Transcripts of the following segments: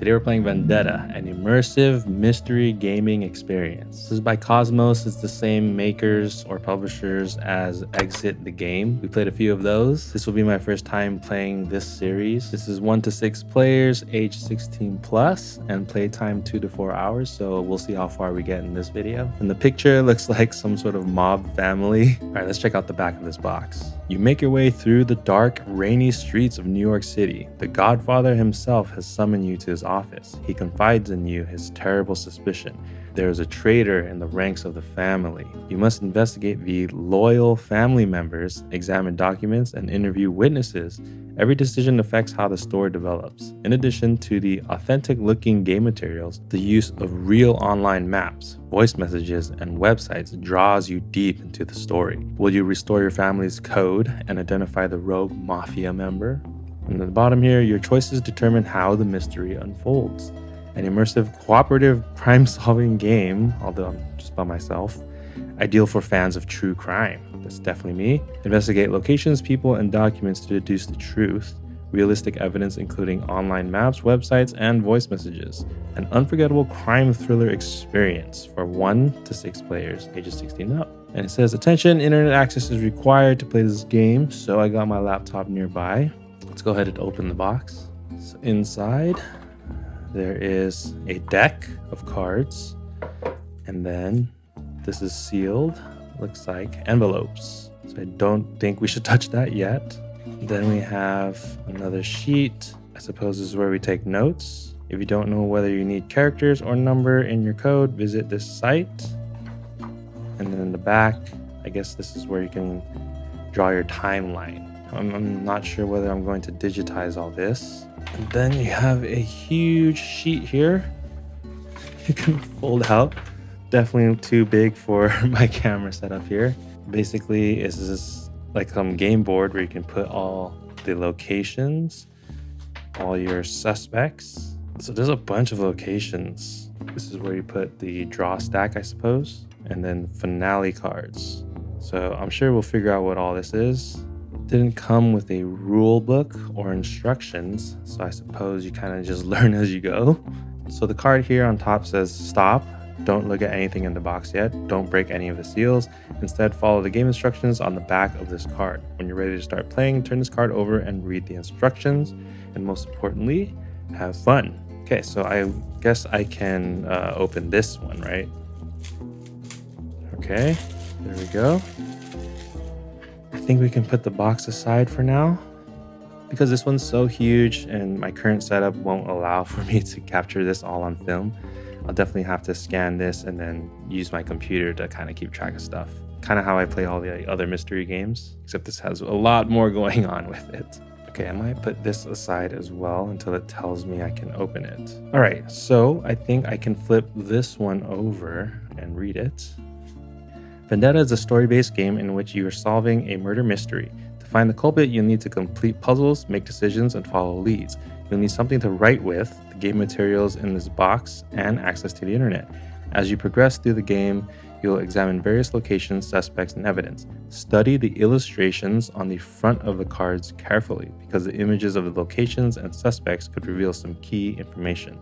Today we're playing Vendetta, an immersive mystery gaming experience. This is by Cosmos. It's the same makers or publishers as Exit the Game. We played a few of those. This will be my first time playing this series. This is 1 to 6 players, age 16 plus, and playtime 2 to 4 hours. So we'll see how far we get in this video. And the picture looks like some sort of mob family. All right, let's check out the back of this box. You make your way through the dark, rainy streets of New York City. The Godfather himself has summoned you to his office. He confides in you his terrible suspicion. There is a traitor in the ranks of the family. You must investigate the loyal family members, examine documents, and interview witnesses. Every decision affects how the story develops. In addition to the authentic-looking game materials, the use of real online maps, voice messages, and websites draws you deep into the story. Will you restore your family's code and identify the rogue mafia member? And at the bottom here, your choices determine how the mystery unfolds. An immersive, cooperative, crime-solving game, although I'm just by myself, ideal for fans of true crime. That's definitely me. Investigate locations, people, and documents to deduce the truth. Realistic evidence including online maps, websites, and voice messages. An unforgettable crime thriller experience for 1 to 6 players, ages 16 and up. And it says, attention, internet access is required to play this game, so I got my laptop nearby. Let's go ahead and open the box. So inside, there is a deck of cards, and then this is sealed. Looks like envelopes. So I don't think we should touch that yet. Then we have another sheet. I suppose this is where we take notes. If you don't know whether you need characters or number in your code, visit this site. And then in the back, I guess this is where you can draw your timeline. I'm not sure whether I'm going to digitize all this. And then you have a huge sheet here. You can fold out. Definitely too big for my camera setup here. Basically, it's just like some game board where you can put all the locations, all your suspects. So there's a bunch of locations. This is where you put the draw stack, I suppose, and then finale cards. So I'm sure we'll figure out what all this is. Didn't come with a rule book or instructions, so I suppose you kind of just learn as you go. So the card here on top says stop. Don't look at anything in the box yet. Don't break any of the seals. Instead, follow the game instructions on the back of this card. When you're ready to start playing, turn this card over and read the instructions. And most importantly, have fun. Okay, so I guess I can open this one, right? Okay, there we go. I think we can put the box aside for now, because this one's so huge and my current setup won't allow for me to capture this all on film. I'll definitely have to scan this and then use my computer to kind of keep track of stuff. Kind of how I play all the other mystery games, except this has a lot more going on with it. Okay, I might put this aside as well until it tells me I can open it. All right, so I think I can flip this one over and read it. Vendetta is a story-based game in which you are solving a murder mystery. To find the culprit, you'll need to complete puzzles, make decisions, and follow leads. You'll need something to write with, the game materials in this box, and access to the internet. As you progress through the game, you'll examine various locations, suspects, and evidence. Study the illustrations on the front of the cards carefully, because the images of the locations and suspects could reveal some key information.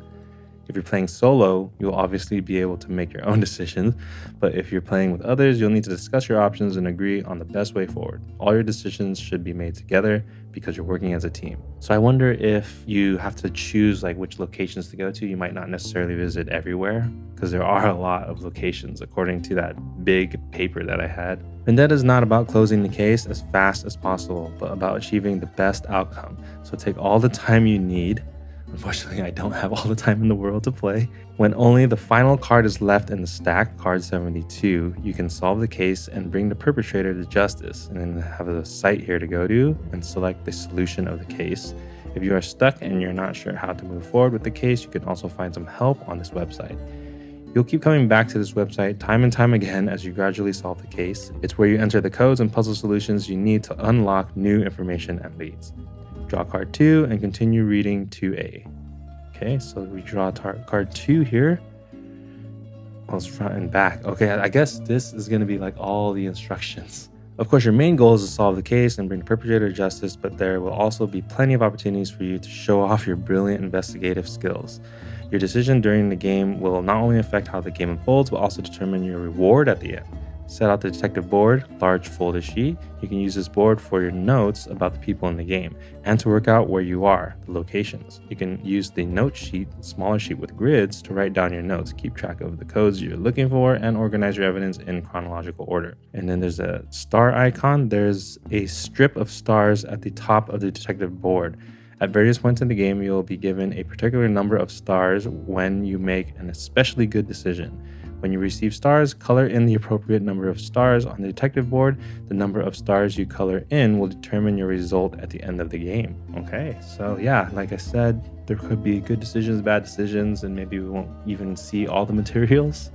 If you're playing solo, you'll obviously be able to make your own decisions, but if you're playing with others, you'll need to discuss your options and agree on the best way forward. All your decisions should be made together because you're working as a team. So I wonder if you have to choose like which locations to go to. You might not necessarily visit everywhere because there are a lot of locations according to that big paper that I had. Vendetta is not about closing the case as fast as possible, but about achieving the best outcome. So take all the time you need. Unfortunately, I don't have all the time in the world to play. When only the final card is left in the stack, card 72, you can solve the case and bring the perpetrator to justice, and then have a site here to go to and select the solution of the case. If you are stuck and you're not sure how to move forward with the case, you can also find some help on this website. You'll keep coming back to this website time and time again as you gradually solve the case. It's where you enter the codes and puzzle solutions you need to unlock new information and leads. Draw card 2 and continue reading 2A. Okay, so we draw card 2 here. Well, it's front and back. Okay, I guess this is going to be like all the instructions. Of course, your main goal is to solve the case and bring the perpetrator to justice, but there will also be plenty of opportunities for you to show off your brilliant investigative skills. Your decision during the game will not only affect how the game unfolds, but also determine your reward at the end. Set out the detective board, large folded sheet. You can use this board for your notes about the people in the game and to work out where you are, the locations. You can use the note sheet, smaller sheet with grids, to write down your notes, keep track of the codes you're looking for, and organize your evidence in chronological order. And then there's a star icon. There's a strip of stars at the top of the detective board. At various points in the game, you'll be given a particular number of stars when you make an especially good decision. When you receive stars, color in the appropriate number of stars on the detective board. The number of stars you color in will determine your result at the end of the game. Okay, so yeah, like I said, there could be good decisions, bad decisions, and maybe we won't even see all the materials.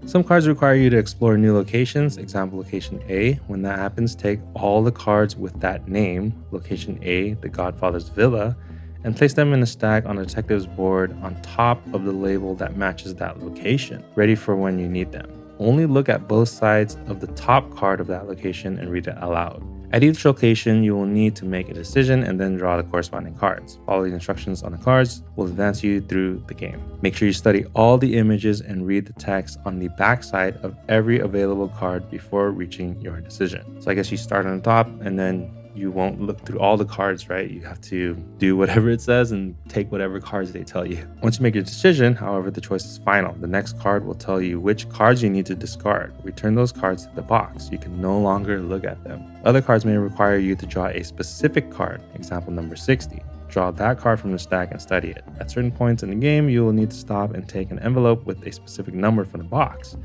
Some cards require you to explore new locations, example location A. When that happens, take all the cards with that name, location A, the Godfather's villa, and place them in a stack on the detective's board on top of the label that matches that location, ready for when you need them. Only look at both sides of the top card of that location and read it aloud. At each location, you will need to make a decision and then draw the corresponding cards. Follow the instructions on the cards will advance you through the game. Make sure you study all the images and read the text on the back side of every available card before reaching your decision. So I guess you start on the top and then you won't look through all the cards, right? You have to do whatever it says and take whatever cards they tell you. Once you make your decision, however, the choice is final. The next card will tell you which cards you need to discard. Return those cards to the box. You can no longer look at them. Other cards may require you to draw a specific card, example number 60. Draw that card from the stack and study it. At certain points in the game, you will need to stop and take an envelope with a specific number from the box.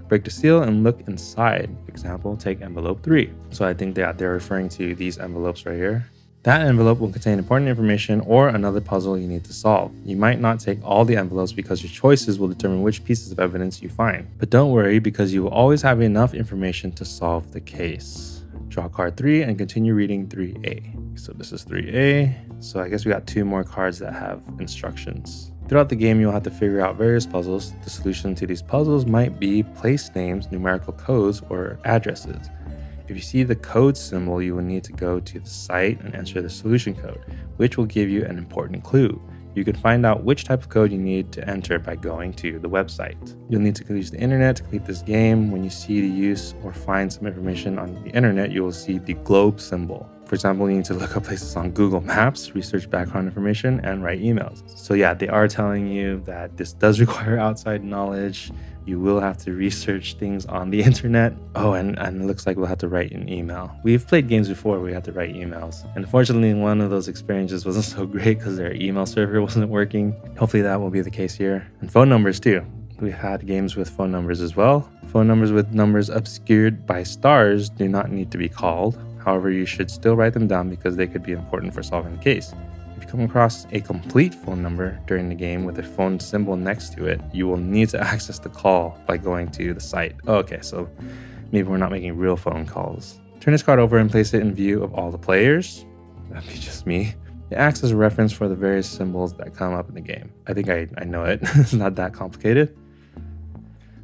Break the seal and look inside. Example, take envelope 3. So I think that they're referring to these envelopes right here. That envelope will contain important information or another puzzle you need to solve. You might not take all the envelopes because your choices will determine which pieces of evidence you find. But don't worry, because you will always have enough information to solve the case. Draw card 3 and continue reading 3A. So this is 3A. So I guess we got 2 more cards that have instructions. Throughout the game, you'll have to figure out various puzzles. The solution to these puzzles might be place names, numerical codes, or addresses. If you see the code symbol, you will need to go to the site and enter the solution code, which will give you an important clue. You can find out which type of code you need to enter by going to the website. You'll need to use the internet to complete this game. When you see the use or find some information on the internet, you will see the globe symbol. For example, you need to look up places on Google Maps, research background information, and write emails. So yeah, they are telling you that this does require outside knowledge. You will have to research things on the internet. Oh, and it looks like we'll have to write an email. We've played games before where we had to write emails. Unfortunately, one of those experiences wasn't so great because their email server wasn't working. Hopefully that won't be the case here. And phone numbers too. We've had games with phone numbers as well. Phone numbers with numbers obscured by stars do not need to be called. However, you should still write them down because they could be important for solving the case. If you come across a complete phone number during the game with a phone symbol next to it, you will need to access the call by going to the site. Oh, okay, so maybe we're not making real phone calls. Turn this card over and place it in view of all the players. That'd be just me. It acts as a reference for the various symbols that come up in the game. I think I know it. It's not that complicated.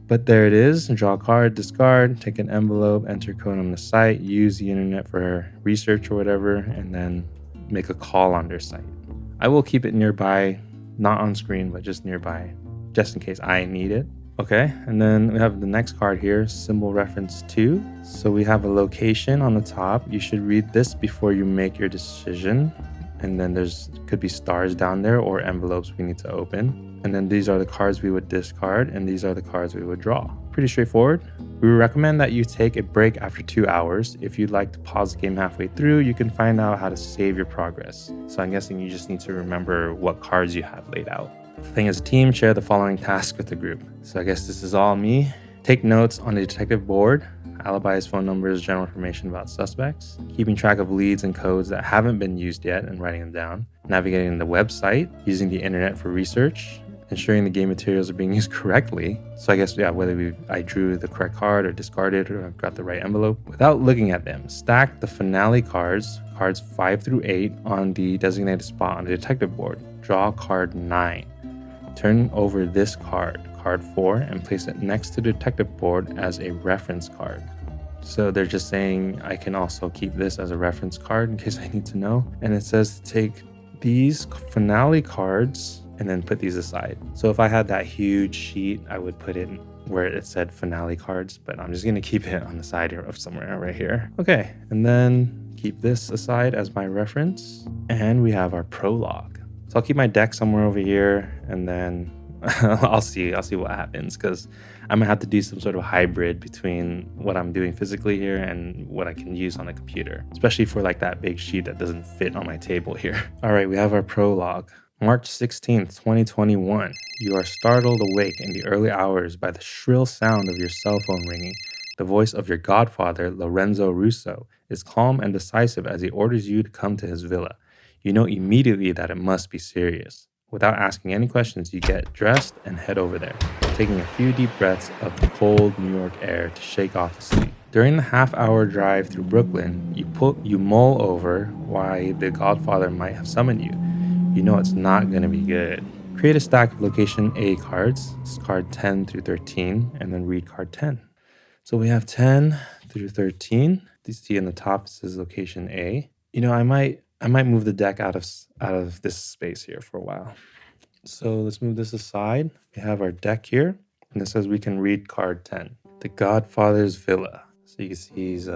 But there it is. Draw a card, discard, take an envelope, enter code on the site, use the internet for research or whatever, and then make a call on their site. I will keep it nearby, not on screen, but just nearby, just in case I need it. Okay, and then we have the next card here, symbol reference 2. So we have a location on the top. You should read this before you make your decision. And then could be stars down there or envelopes we need to open. And then these are the cards we would discard, and these are the cards we would draw. Pretty straightforward. We recommend that you take a break after 2 hours. If you'd like to pause the game halfway through, you can find out how to save your progress. So I'm guessing you just need to remember what cards you have laid out. Playing as a team, share the following tasks with the group. So I guess this is all me. Take notes on the detective board, alibis, phone numbers, general information about suspects, keeping track of leads and codes that haven't been used yet and writing them down, navigating the website, using the internet for research, ensuring the game materials are being used correctly. So I guess, yeah, whether I drew the correct card or discarded or I've got the right envelope, without looking at them. Stack the finale cards 5 through 8, on the designated spot on the detective board. Draw card 9. Turn over this card 4, and place it next to the detective board as a reference card. So they're just saying I can also keep this as a reference card in case I need to know. And it says to take these finale cards and then put these aside. So if I had that huge sheet, I would put it where it said finale cards, but I'm just gonna keep it on the side here of somewhere right here. Okay, and then keep this aside as my reference. And we have our prologue. So I'll keep my deck somewhere over here, and then I'll see what happens, because I'm gonna have to do some sort of hybrid between what I'm doing physically here and what I can use on the computer, especially for like that big sheet that doesn't fit on my table here. All right, we have our prologue. March 16th, 2021. You are startled awake in the early hours by the shrill sound of your cell phone ringing. The voice of your godfather, Lorenzo Russo, is calm and decisive as he orders you to come to his villa. You know immediately that it must be serious. Without asking any questions, you get dressed and head over there, taking a few deep breaths of the cold New York air to shake off the sleep. During the half-hour drive through Brooklyn, you mull over why the Godfather might have summoned you. You know it's not going to be good. Create a stack of location A cards, card 10 through 13, and then read card 10. So we have 10 through 13. You see in the top it says location A. You know, I might move the deck out of this space here for a while. So let's move this aside. We have our deck here, and it says we can read card 10, the Godfather's Villa. So you can see he's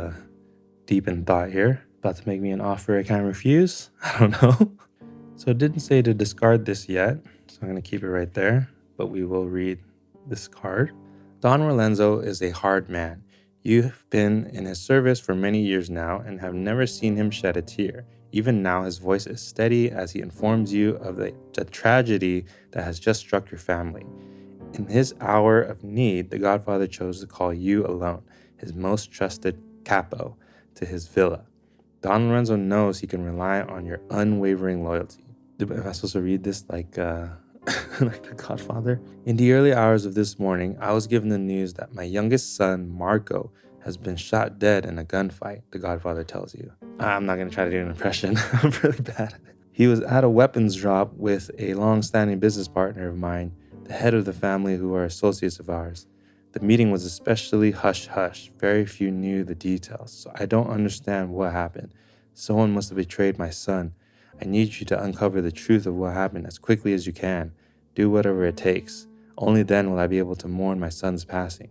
deep in thought here, about to make me an offer I can't refuse. I don't know. So it didn't say to discard this yet, so I'm going to keep it right there, but we will read this card. Don Lorenzo is a hard man. You've been in his service for many years now and have never seen him shed a tear. Even now, his voice is steady as he informs you of the tragedy that has just struck your family. In his hour of need, the Godfather chose to call you alone, his most trusted capo, to his villa. Don Lorenzo knows he can rely on your unwavering loyalty. Am I supposed to read this like like the Godfather? In the early hours of this morning, I was given the news that my youngest son, Marco, has been shot dead in a gunfight, the Godfather tells you. I'm not going to try to do an impression. I'm really bad at it. He was at a weapons drop with a long-standing business partner of mine, the head of the family who are associates of ours. The meeting was especially hush-hush. Very few knew the details, so I don't understand what happened. Someone must have betrayed my son. I need you to uncover the truth of what happened as quickly as you can. Do whatever it takes. Only then will I be able to mourn my son's passing.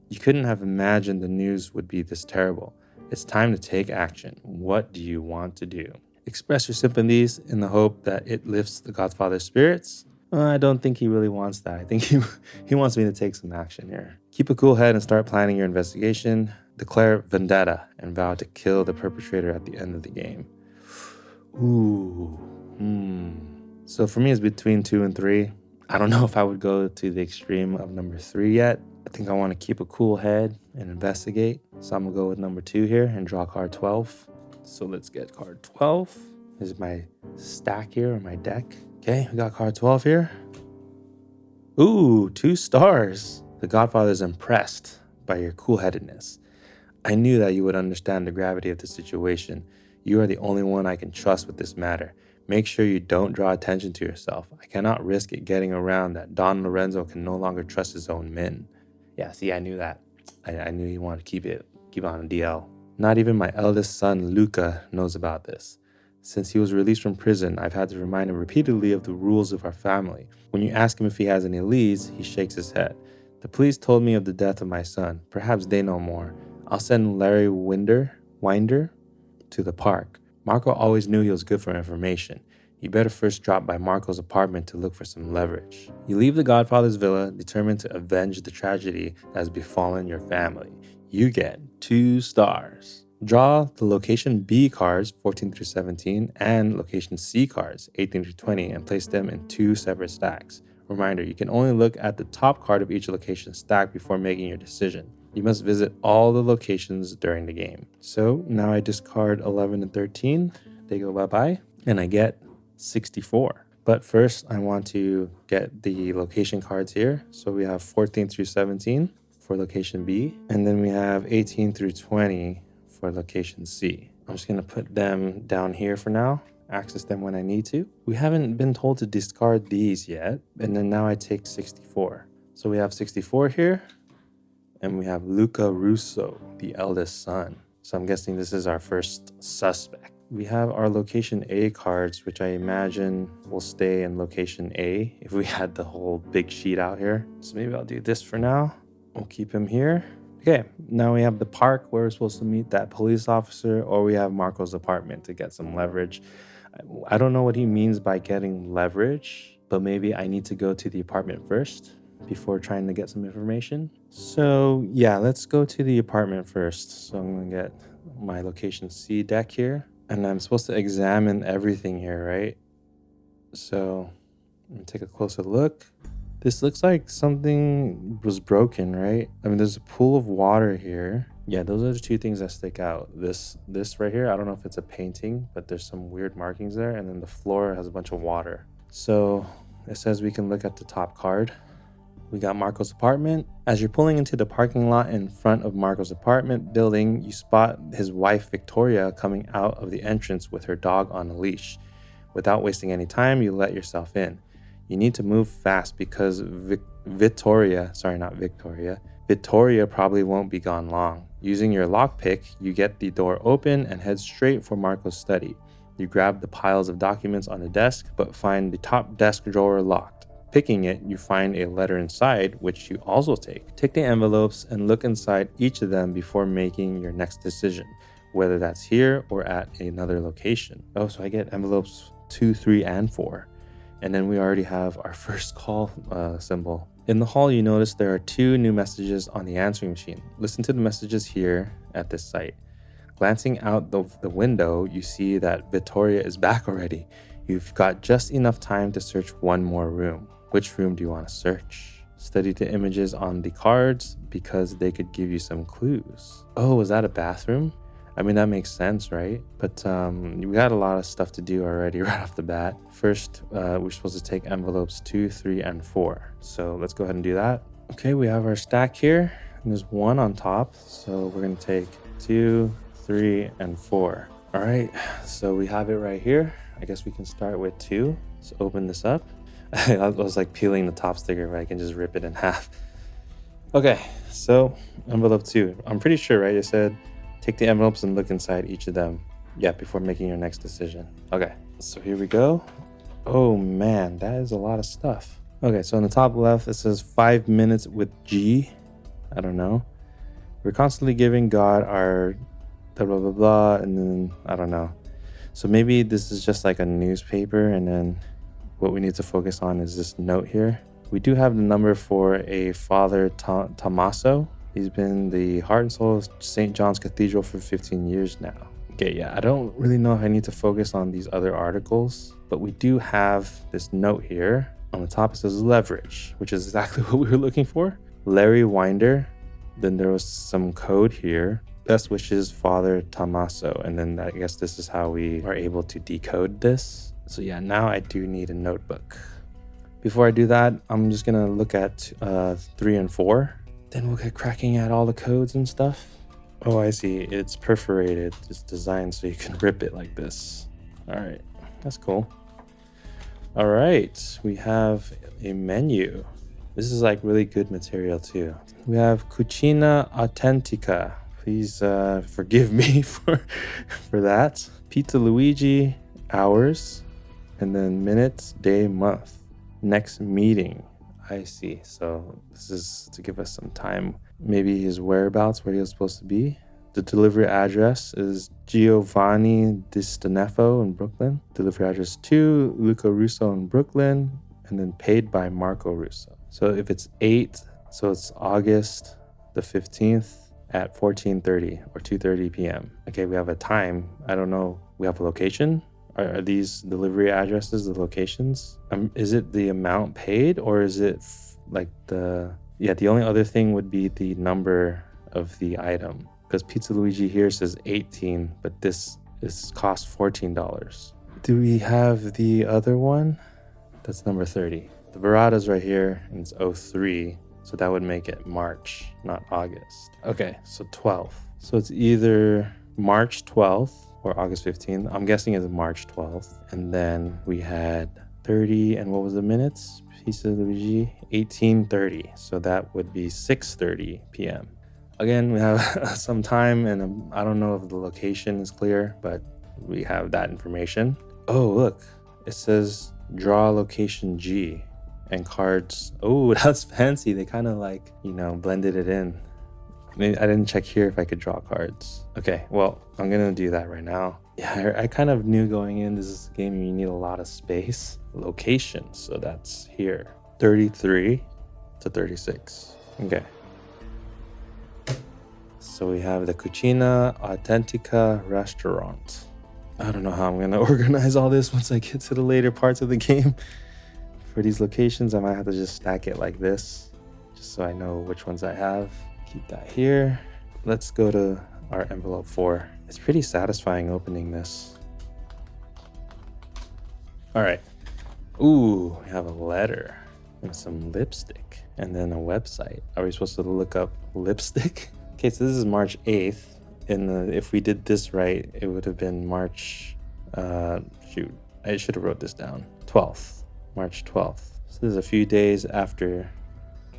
You couldn't have imagined the news would be this terrible. It's time to take action. What do you want to do? Express your sympathies in the hope that it lifts the Godfather's spirits. I don't think he really wants that. I think he wants me to take some action here. Keep a cool head and start planning your investigation. Declare vendetta and vow to kill the perpetrator at the end of the game. Ooh. So for me, it's between 2 and 3. I don't know if I would go to the extreme of number 3 yet. I think I want to keep a cool head and investigate. So I'm going to go with number 2 here and draw card 12. So let's get card 12. This is my stack here, or my deck. Okay, we got card 12 here. Ooh, 2 stars. The Godfather's impressed by your cool-headedness. I knew that you would understand the gravity of the situation. You are the only one I can trust with this matter. Make sure you don't draw attention to yourself. I cannot risk it getting around that Don Lorenzo can no longer trust his own men. Yeah, see, I knew that. I knew he wanted to keep it on DL. Not even my eldest son, Luca, knows about this. Since he was released from prison, I've had to remind him repeatedly of the rules of our family. When you ask him if he has any leads, he shakes his head. The police told me of the death of my son. Perhaps they know more. I'll send Larry Winder to the park. Marco always knew he was good for information. You better first drop by Marco's apartment to look for some leverage. You leave the Godfather's villa, determined to avenge the tragedy that has befallen your family. You get 2 stars. Draw the location B cards, 14 through 17, and location C cards, 18 through 20, and place them in 2 separate stacks. Reminder, you can only look at the top card of each location stack before making your decision. You must visit all the locations during the game. So now I discard 11 and 13. They go bye-bye, and I get 64. But first, I want to get the location cards here. So we have 14 through 17 for location B, and then we have 18 through 20 for location C. I'm just going to put them down here for now, access them when I need to. We haven't been told to discard these yet, and then now I take 64. So we have 64 here. And we have Luca Russo, the eldest son. So I'm guessing this is our first suspect. We have our location A cards, which I imagine will stay in location A if we had the whole big sheet out here. So maybe I'll do this for now. We'll keep him here. Okay, now we have the park where we're supposed to meet that police officer, or we have Marco's apartment to get some leverage. I don't know what he means by getting leverage, but maybe I need to go to the apartment first before trying to get some information. So yeah, let's go to the apartment first. So I'm gonna get my location C deck here, and I'm supposed to examine everything here, right? So let me take a closer look. This looks like something was broken, right? I mean, there's a pool of water here. Yeah, those are the two things that stick out. This right here, I don't know if it's a painting, but there's some weird markings there. And then the floor has a bunch of water. So it says we can look at the top card. We got Marco's apartment. As you're pulling into the parking lot in front of Marco's apartment building, you spot his wife, Victoria, coming out of the entrance with her dog on a leash. Without wasting any time, you let yourself in. You need to move fast because Victoria probably won't be gone long. Using your lockpick, you get the door open and head straight for Marco's study. You grab the piles of documents on the desk, but find the top desk drawer locked. Picking it, you find a letter inside, which you also take. Take the envelopes and look inside each of them before making your next decision, whether that's here or at another location. Oh, so I get envelopes 2, 3, and 4. And then we already have our first call symbol. In the hall, you notice there are 2 new messages on the answering machine. Listen to the messages here at this site. Glancing out the window, you see that Victoria is back already. You've got just enough time to search one more room. Which room do you want to search? Study the images on the cards because they could give you some clues. Oh, is that a bathroom? I mean, that makes sense, right? But we got a lot of stuff to do already right off the bat. First, we're supposed to take envelopes 2, 3, and 4. So let's go ahead and do that. Okay, we have our stack here. And there's 1 on top. So we're going to take 2, 3, and 4. All right, so we have it right here. I guess we can start with 2. Let's open this up. I was like peeling the top sticker, but I can just rip it in half. Okay, so envelope 2. I'm pretty sure, right? It said take the envelopes and look inside each of them. Yeah, before making your next decision. Okay, so here we go. Oh man, that is a lot of stuff. Okay, so on the top left, it says 5 minutes with G. I don't know. We're constantly giving God our blah, blah, blah, blah, and then I don't know. So maybe this is just like a newspaper, and then what we need to focus on is this note here. We do have the number for a Father Tommaso. He's been the heart and soul of St. John's Cathedral for 15 years now. Okay, yeah, I don't really know if I need to focus on these other articles, but we do have this note here. On the top it says leverage, which is exactly what we were looking for. Larry Winder. Then there was some code here. Best wishes, Father Tommaso. And then I guess this is how we are able to decode this. So yeah, now I do need a notebook. Before I do that, I'm just gonna look at 3 and 4. Then we'll get cracking at all the codes and stuff. Oh, I see. It's perforated. It's designed so you can rip it like this. All right, that's cool. All right, we have a menu. This is like really good material too. We have Cucina Authentica. Please forgive me for that. Pizza Luigi, hours, and then minutes, day, month. Next meeting. I see. So this is to give us some time. Maybe his whereabouts, where he was supposed to be. The delivery address is Giovanni Di Stinefo in Brooklyn. Delivery address 2, Luca Russo in Brooklyn. And then paid by Marco Russo. So if it's 8, so it's August the 15th at 14:30 or 2:30 p.m. Okay, we have a time. I don't know. We have a location. Are these delivery addresses the locations? Is it the amount paid, or is it like the only other thing would be the number of the item, because Pizza Luigi here says 18, but this costs $14. Do we have the other one? That's number 30. The burrato's right here, and it's 03, so that would make it March, not August. Okay, so 12th. So it's either March 12th or August 15th. I'm guessing it's March 12th. And then we had 30, and what was the minutes? Pizza Luigi, 18:30. So that would be 6:30 p.m. Again, we have some time, and I don't know if the location is clear, but we have that information. Oh, look, it says draw location G and cards. Oh, that's fancy. They kind of like, blended it in. Maybe I didn't check here if I could draw cards. Okay, well, I'm gonna do that right now. Yeah, I kind of knew going in, this is a game you need a lot of space. Location, so that's here. 33 to 36. Okay. So we have the Cucina Authentica restaurant. I don't know how I'm gonna organize all this once I get to the later parts of the game. For these locations, I might have to just stack it like this, just so I know which ones I have. Keep that here. Let's go to our envelope 4. It's pretty satisfying opening this. All right. Ooh, we have a letter and some lipstick and then a website. Are we supposed to look up lipstick? Okay, so this is March 8th. And if we did this right, it would have been March, shoot, I should have wrote this down. 12th, March 12th. So this is a few days after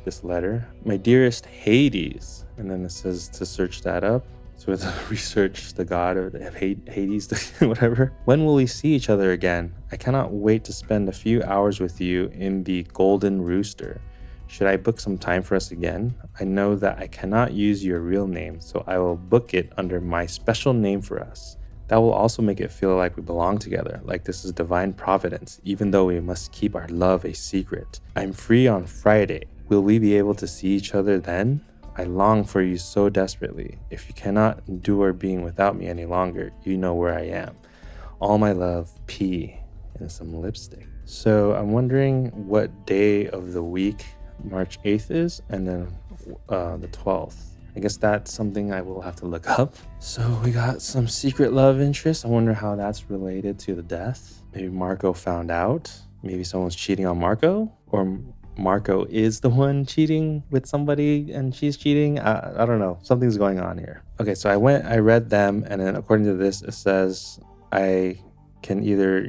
this letter. My dearest Hades. And then it says to search that up. So it's research the god of Hades, whatever. When will we see each other again? I cannot wait to spend a few hours with you in the Golden Rooster. Should I book some time for us again? I know that I cannot use your real name, so I will book it under my special name for us. That will also make it feel like we belong together, like this is divine providence, even though we must keep our love a secret. I'm free on Friday. Will we be able to see each other then? I long for you so desperately. If you cannot endure being without me any longer, you know where I am. All my love, P, and some lipstick. So I'm wondering what day of the week March 8th is, and then the 12th. I guess that's something I will have to look up. So we got some secret love interest. I wonder how that's related to the death. Maybe Marco found out. Maybe someone's cheating on Marco, or Marco is the one cheating with somebody and she's cheating. I don't know. Something's going on here. Okay, so I read them, and then according to this, it says I can either,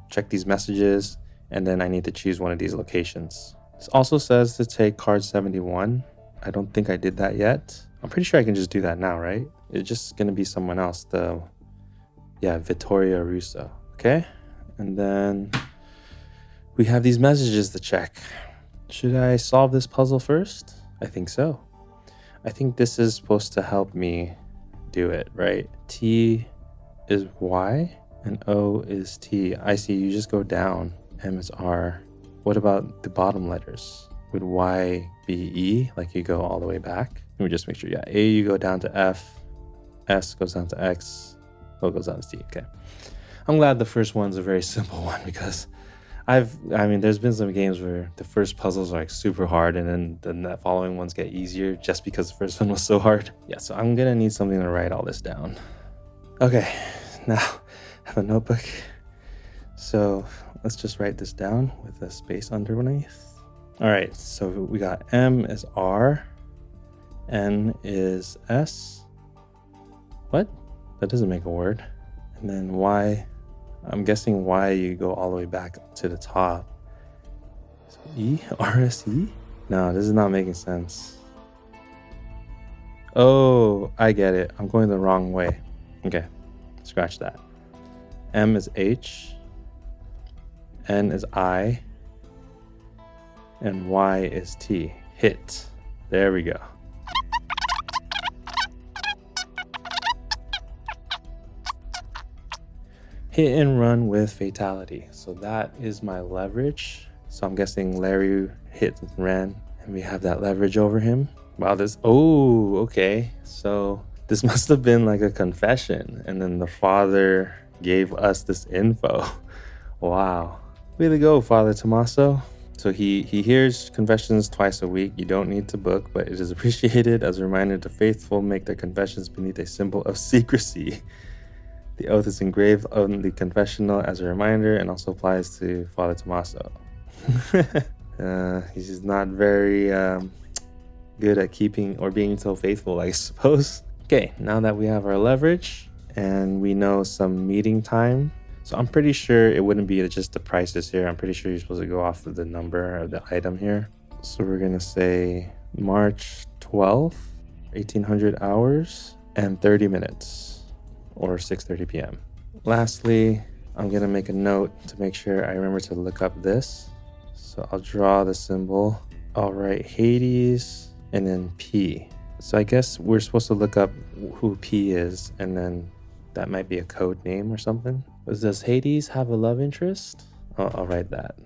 check these messages, and then I need to choose one of these locations. This also says to take card 71. I don't think I did that yet. I'm pretty sure I can just do that now, right? It's just going to be someone else. Vittoria Russo. Okay. And then we have these messages to check. Should I solve this puzzle first? I think so. I think this is supposed to help me do it, right? T is Y and O is T. I see, you just go down. M is R. What about the bottom letters? Would Y be E, like you go all the way back? Let me just make sure. Yeah, A, you go down to F. S goes down to X. O goes down to T. Okay. I'm glad the first one's a very simple one, because there's been some games where the first puzzles are like super hard, and then the following ones get easier just because the first one was so hard. Yeah, so I'm gonna need something to write all this down. Okay, now I have a notebook. So let's just write this down with a space underneath. All right, so we got M is R, N is S. What? That doesn't make a word. And then Y. I'm guessing why you go all the way back to the top. So E? RSE? No, this is not making sense. Oh, I get it. I'm going the wrong way. Okay, scratch that. M is H. N is I. And Y is T. Hit. There we go. Hit and run with fatality. So that is my leverage. So I'm guessing Larry hit and ran, and we have that leverage over him. Wow, okay. So this must have been like a confession, and then the father gave us this info. Wow. Way to go, Father Tommaso. So he hears confessions twice a week. You don't need to book, but it is appreciated as a reminder to faithful make their confessions beneath a symbol of secrecy. The oath is engraved on the confessional as a reminder, and also applies to Father Tommaso. He's not very good at keeping or being so faithful, I suppose. Okay, now that we have our leverage and we know some meeting time. So I'm pretty sure it wouldn't be just the prices here. I'm pretty sure you're supposed to go off of the number of the item here. So we're gonna say March 12th, 1800 hours and 30 minutes, or 6:30 p.m. Lastly, I'm gonna make a note to make sure I remember to look up this. So I'll draw the symbol. I'll write Hades and then P. So I guess we're supposed to look up who P is, and then that might be a code name or something. Does Hades have a love interest? I'll write that.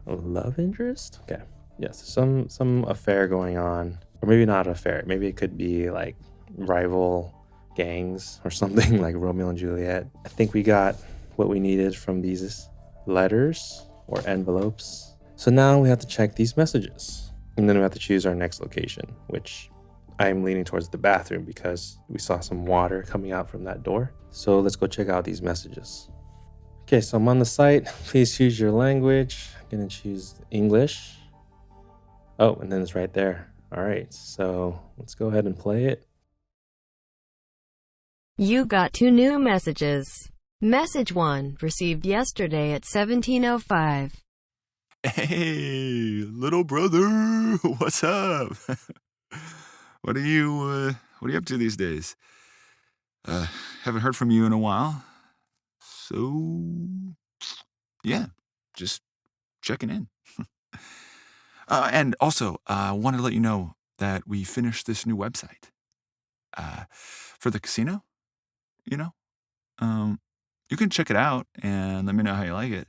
A love interest? Okay. Yes, some affair going on. Or maybe not affair. Maybe it could be like rival gangs or something, like Romeo and Juliet. I think we got what we needed from these letters or envelopes. So now we have to check these messages. And then we have to choose our next location, which I'm leaning towards the bathroom because we saw some water coming out from that door. So let's go check out these messages. Okay, so I'm on the site. Please choose your language. I'm gonna choose English. Oh, and then it's right there. All right, so let's go ahead and play it. You got 2 new messages. Message 1, received yesterday at 17:05. Hey, little brother, what's up? What are you up to these days? Haven't heard from you in a while. So, yeah, just checking in. And also, I wanted to let you know that we finished this new website for the casino, you know? You can check it out and let me know how you like it.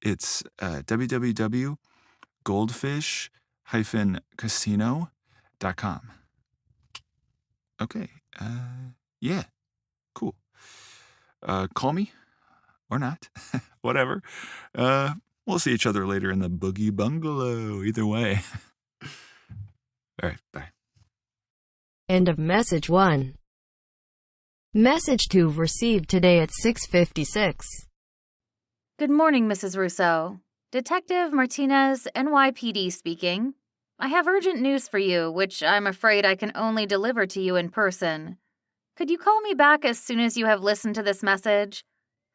It's www.goldfish-casino.com. Okay, yeah, cool. Call me or not, whatever. We'll see each other later in the Boogie Bungalow, either way. All right, bye. End of message 1. Message 2, received today at 6:56. Good morning, Mrs. Rousseau. Detective Martinez, NYPD speaking. I have urgent news for you, which I'm afraid I can only deliver to you in person. Could you call me back as soon as you have listened to this message?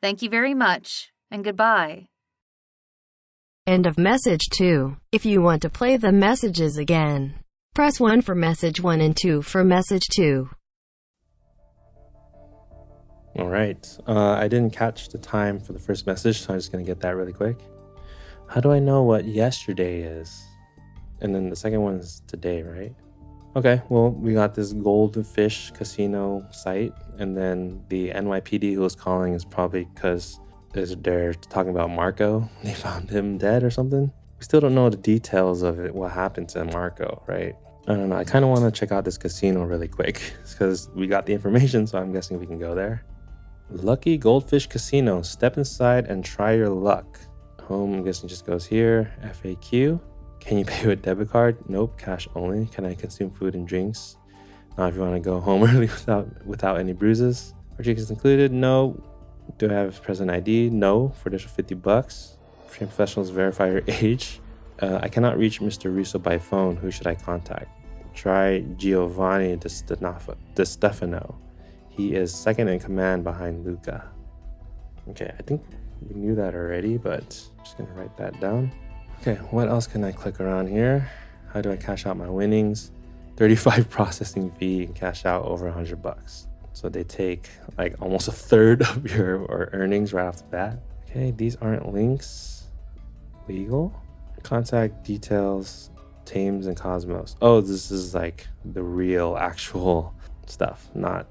Thank you very much, and goodbye. End of message 2. If you want to play the messages again, press 1 for message 1 and 2 for message 2. All right, I didn't catch the time for the first message, so I'm just gonna get that really quick. How do I know what yesterday is? And then the second one is today, right? Okay, well, we got this Goldfish Casino site, and then the NYPD who was calling is probably because they're talking about Marco. They found him dead or something. We still don't know the details of it, what happened to Marco, right? I don't know. I kind of want to check out this casino really quick because we got the information, so I'm guessing we can go there. Lucky Goldfish Casino. Step inside and try your luck. Home, I'm guessing, just goes here. FAQ. Can you pay with debit card? Nope, cash only. Can I consume food and drinks? Now, if you want to go home early without any bruises. Are tickets included? No. Do I have present ID? No. For additional $50. Trained professionals verify your age. I cannot reach Mr. Russo by phone. Who should I contact? Try Giovanni Di Stefano. He is second in command behind Luca. Okay, I think we knew that already, but I'm just gonna write that down. Okay, what else can I click around here? How do I cash out my winnings? 35 processing fee and cash out over $100. So they take like almost a third of your earnings right off the bat. Okay, these aren't links. Legal. Contact details, Thames and Cosmos. Oh, this is like the real actual stuff, not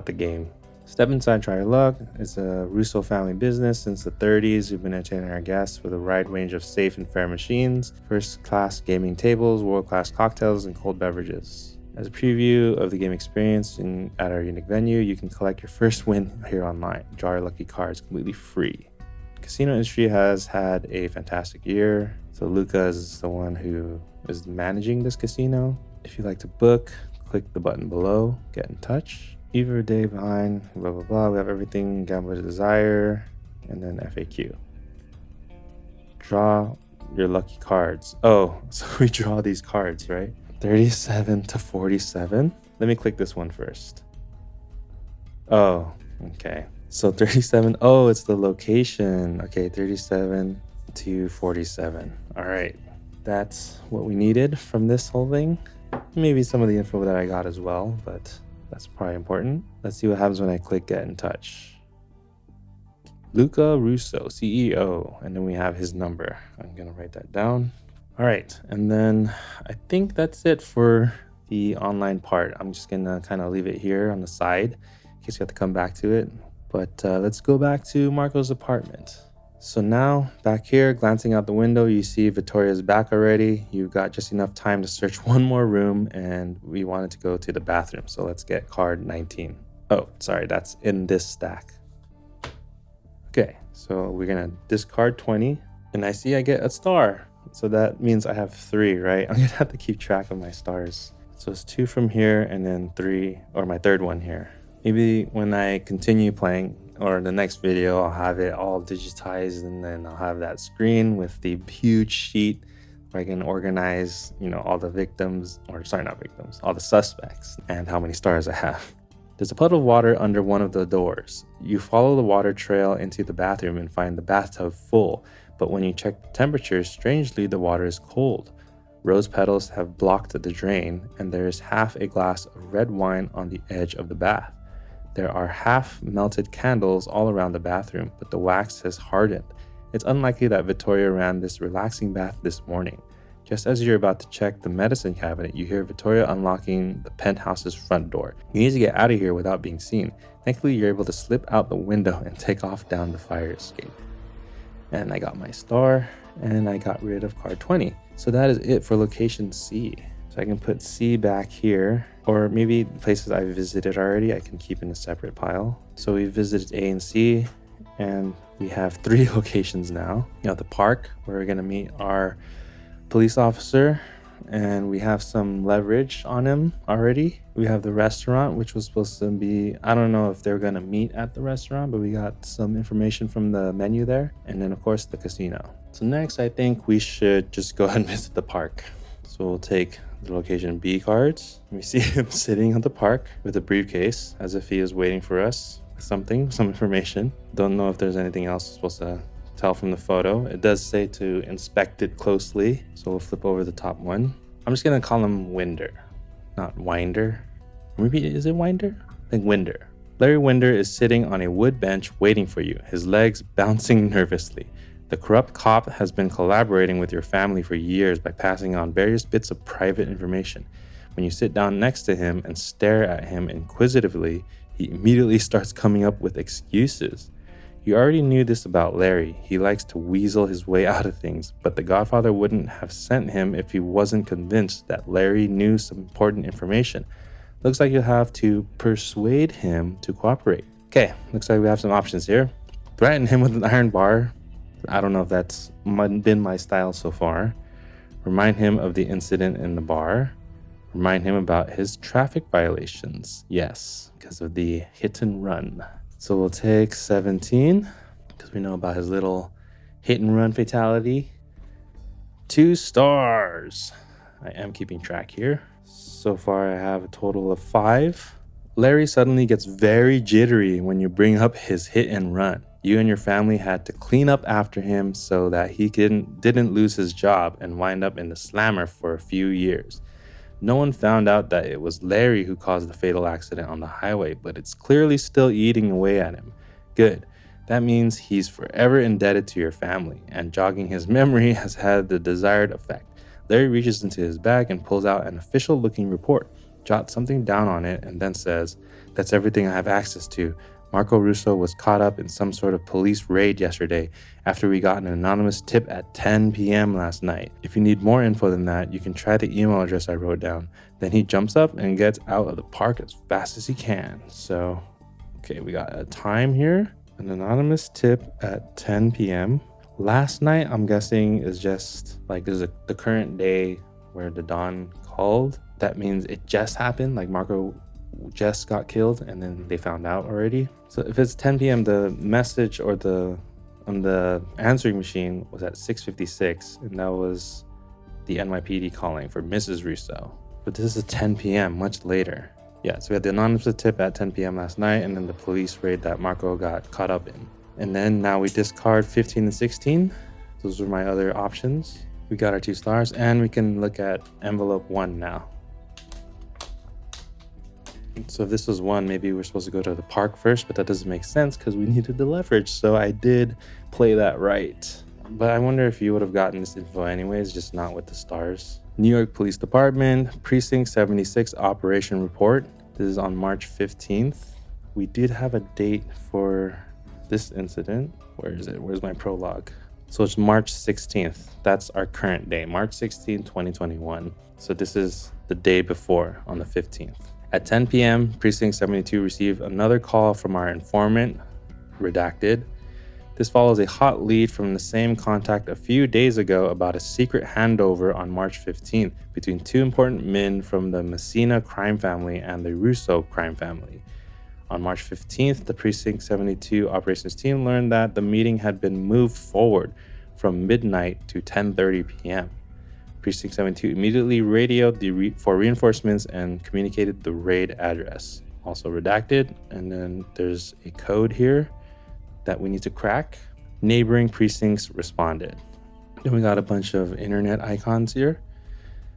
the game. Step inside, try your luck. It's a Russo family business since the 30s. We've been entertaining our guests with a wide range of safe and fair machines, first-class gaming tables, world-class cocktails, and cold beverages. As a preview of the game experience at our unique venue, you can collect your first win here online. Draw your lucky cards completely free. The casino industry has had a fantastic year. So Luca is the one who is managing this casino. If you'd like to book, click the button below, get in touch. Either a day behind, blah, blah, blah. We have everything gambler's desire, and then FAQ. Draw your lucky cards. Oh, so we draw these cards, right? 37 to 47. Let me click this one first. Oh, okay. So 37. Oh, it's the location. Okay, 37 to 47. All right. That's what we needed from this whole thing. Maybe some of the info that I got as well, but that's probably important. Let's see what happens when I click get in touch. Luca Russo, CEO, and then we have his number. I'm gonna write that down. All right, and then I think that's it for the online part. I'm just gonna kind of leave it here on the side in case you have to come back to it. But let's go back to Marco's apartment. So now back here, glancing out the window, you see Vittoria's back already. You've got just enough time to search one more room, and we wanted to go to the bathroom. So let's get card 19. Oh, sorry, that's in this stack. Okay, so we're gonna discard 20, and I see I get a star. So that means I have 3, right? I'm gonna have to keep track of my stars. So it's 2 from here, and then 3, or my third one here. Maybe when I continue playing, or the next video, I'll have it all digitized, and then I'll have that screen with the huge sheet where I can organize, all the victims, or sorry, not victims, all the suspects, and how many stars I have. There's a puddle of water under one of the doors. You follow the water trail into the bathroom and find the bathtub full, but when you check the temperature, strangely, the water is cold. Rose petals have blocked the drain, and there is half a glass of red wine on the edge of the bath. There are half-melted candles all around the bathroom, but the wax has hardened. It's unlikely that Vittoria ran this relaxing bath this morning. Just as you're about to check the medicine cabinet, you hear Vittoria unlocking the penthouse's front door. You need to get out of here without being seen. Thankfully, you're able to slip out the window and take off down the fire escape. And I got my star, and I got rid of card 20. So that is it for location C. So I can put C back here, or maybe places I visited already, I can keep in a separate pile. So we visited A and C, and we have 3 locations now. The park, where we're gonna meet our police officer, and we have some leverage on him already. We have the restaurant, which was supposed to be, I don't know if they're gonna meet at the restaurant, but we got some information from the menu there. And then of course the casino. So next, I think we should just go ahead and visit the park. So we'll take the location B cards. We see him sitting at the park with a briefcase as if he is waiting for us. Some information. Don't know if there's anything else supposed to tell from the photo. It does say to inspect it closely, so we'll flip over the top one. I'm just gonna call him Winder, not Winder. Maybe is it Winder? I think Winder. Larry Winder is sitting on a wood bench waiting for you, his legs bouncing nervously. The corrupt cop has been collaborating with your family for years by passing on various bits of private information. When you sit down next to him and stare at him inquisitively, he immediately starts coming up with excuses. You already knew this about Larry. He likes to weasel his way out of things, but the Godfather wouldn't have sent him if he wasn't convinced that Larry knew some important information. Looks like you'll have to persuade him to cooperate. Okay, looks like we have some options here. Threaten him with an iron bar. I don't know if that's been my style so far. Remind him of the incident in the bar. Remind him about his traffic violations. Yes, because of the hit and run. So we'll take 17 because we know about his little hit and run fatality. 2 stars. I am keeping track here. So far I have a total of 5. Larry suddenly gets very jittery when you bring up his hit and run. You and your family had to clean up after him so that he didn't lose his job and wind up in the slammer for a few years. No one found out that it was Larry who caused the fatal accident on the highway, but it's clearly still eating away at him. Good. That means he's forever indebted to your family, and jogging his memory has had the desired effect. Larry reaches into his bag and pulls out an official-looking report, jots something down on it, and then says, "That's everything I have access to. Marco Russo was caught up in some sort of police raid yesterday after we got an anonymous tip at 10 p.m. last night. If you need more info than that, you can try the email address I wrote down." Then he jumps up and gets out of the park as fast as he can. So, okay, we got a time here. An anonymous tip at 10 p.m. Last night, I'm guessing, is just like this is the current day where the Don called. That means it just happened, like Marco just got killed and then they found out already. So if it's 10 p.m., the message or on the answering machine was at 6:56, and that was the NYPD calling for Mrs. Russo. But this is 10 p.m., much later. Yeah, so we had the anonymous tip at 10 p.m. last night, and then the police raid that Marco got caught up in. And then now we discard 15 and 16. Those are my other options. We got our 2 stars, and we can look at envelope 1 now. So if this was 1, maybe we're supposed to go to the park first, but that doesn't make sense because we needed the leverage. So I did play that right. But I wonder if you would have gotten this info anyways, just not with the stars. New York Police Department, Precinct 76 Operation Report. This is on March 15th. We did have a date for this incident. Where is it? Where's my prologue? So it's March 16th. That's our current day, March 16, 2021. So this is the day before, on the 15th. At 10 p.m., Precinct 72 received another call from our informant, redacted. This follows a hot lead from the same contact a few days ago about a secret handover on March 15th between 2 important men from the Messina crime family and the Russo crime family. On March 15th, the Precinct 72 operations team learned that the meeting had been moved forward from midnight to 10:30 p.m. Precinct 72 immediately radioed for reinforcements and communicated the raid address. Also redacted, and then there's a code here that we need to crack. Neighboring precincts responded. Then we got a bunch of internet icons here.